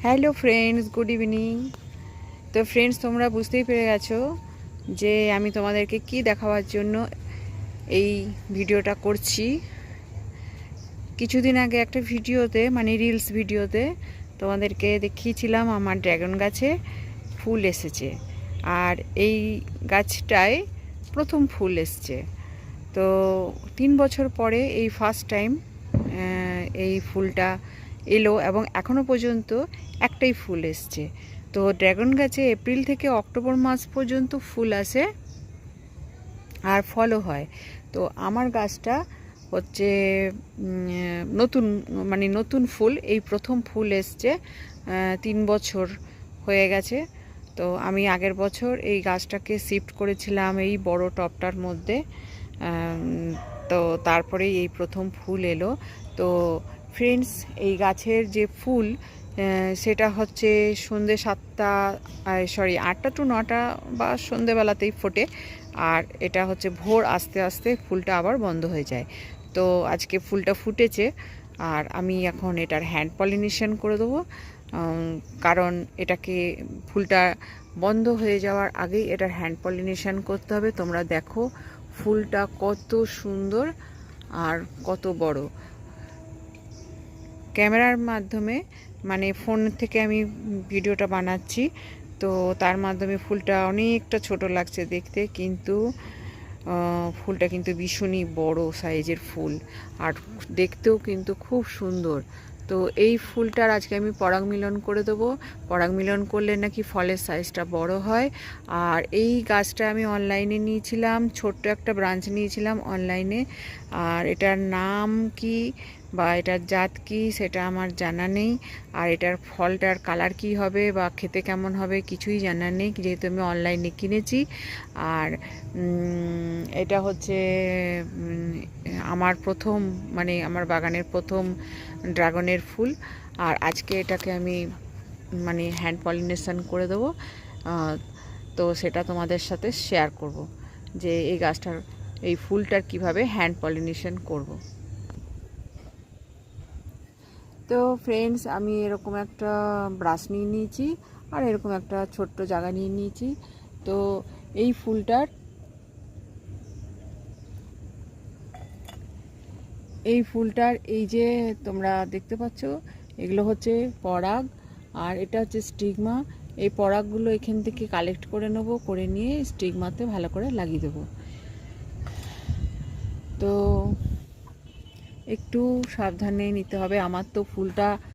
Hello friends, good evening. তো friends, তোমরা বুঝতেই পেরে গেছো যে আমি তোমাদেরকে কি দেখাবার জন্য এই ভিডিওটা করছি। কিছুদিন আগে একটা ভিডিওতে, মানে রিলস ভিডিওতে তোমাদেরকে দেখিয়েছিলাম আমার ড্রাগন গাছে ফুল এসেছে, আর এই গাছটায় প্রথম ফুল এসছে। তো 3 বছর পরে এই ফার্স্ট টাইম এই ফুলটা এলো এবং এখনও পর্যন্ত একটাই ফুল এসছে। তো ড্রাগন গাছে এপ্রিল থেকে অক্টোবর মাস পর্যন্ত ফুল আসে আর ফলও হয়। তো আমার গাছটা হচ্ছে নতুন, মানে নতুন ফুল, এই প্রথম ফুল এসছে। 3 বছর হয়ে গেছে। তো আমি আগের বছর এই গাছটাকে শিফট করেছিলাম এই বড় টবটার মধ্যে। তো তারপরেই এই প্রথম ফুল এলো। তো ফ্রেন্ডস, এই গাছের যে ফুল সেটা হচ্ছে সন্ধ্যে 8টা টু 9টা বা সন্ধ্যেবেলাতেই ফোটে, আর এটা হচ্ছে ভোর আস্তে আস্তে ফুলটা আবার বন্ধ হয়ে যায়। তো আজকে ফুলটা ফুটেছে, আর আমি এখন এটার হ্যান্ড পলিনেশন করে দেবো, কারণ এটাকে ফুলটা বন্ধ হয়ে যাওয়ার আগেই এটার হ্যান্ড পলিনেশন করতে হবে। তোমরা দেখো ফুলটা কত সুন্দর আর কত বড়। ক্যামেরার মাধ্যমে, মানে ফোন থেকে আমি ভিডিওটা বানাচ্ছি, তো তার মাধ্যমে ফুলটা অনেকটা ছোট লাগছে দেখতে, কিন্তু ফুলটা কিন্তু ভীষণই বড় সাইজের ফুল, আর দেখতেও কিন্তু খুব সুন্দর। তো এই ফুলটার আজকে আমি পরাগ মিলন করে দেবো। পরাগ মিলন করলে নাকি ফলের সাইজটা বড় হয়। আর এই গাছটা আমি অনলাইনে নিয়েছিলাম, ছোট্ট একটা ব্রাঞ্চ নিয়েছিলাম অনলাইনে। আর এটার নাম কি বা এটার জাত কি সেটা আমার জানা নেই, আর এটার ফলটার কালার কি হবে বা খেতে কেমন হবে কিছুই জানা নেই, যেহেতু আমি অনলাইনে কিনেছি। আর এটা হচ্ছে আমার প্রথম, মানে আমার বাগানের প্রথম ড্রাগনের ফুল। আর আজকে এটাকে আমি মানে হ্যান্ড পলিনেশন করে দেবো। তো সেটা তোমাদের সাথে শেয়ার করব যে এই গাছটার, এই ফুলটার কিভাবে হ্যান্ড পলিনেশন করব। তো ফ্রেন্ডস, আমি এরকম একটা ব্রাশ নিয়ে নিয়েছি আর এরকম একটা ছোট্ট জায়গা নিয়ে নিয়েছি। তো এই ফুলটার, এই যে তোমরা দেখতে পাচ্ছ, এগুলো হচ্ছে পরাগ আর এটা হচ্ছে স্টিগমা। এই পরাগগুলো এখান থেকে কালেক্ট করে নেব, করে নিয়ে স্টিগমাতে ভালো করে লাগিয়ে দেবো। তো একটু সাবধানে নিতে হবে। আমার তো ফুলটা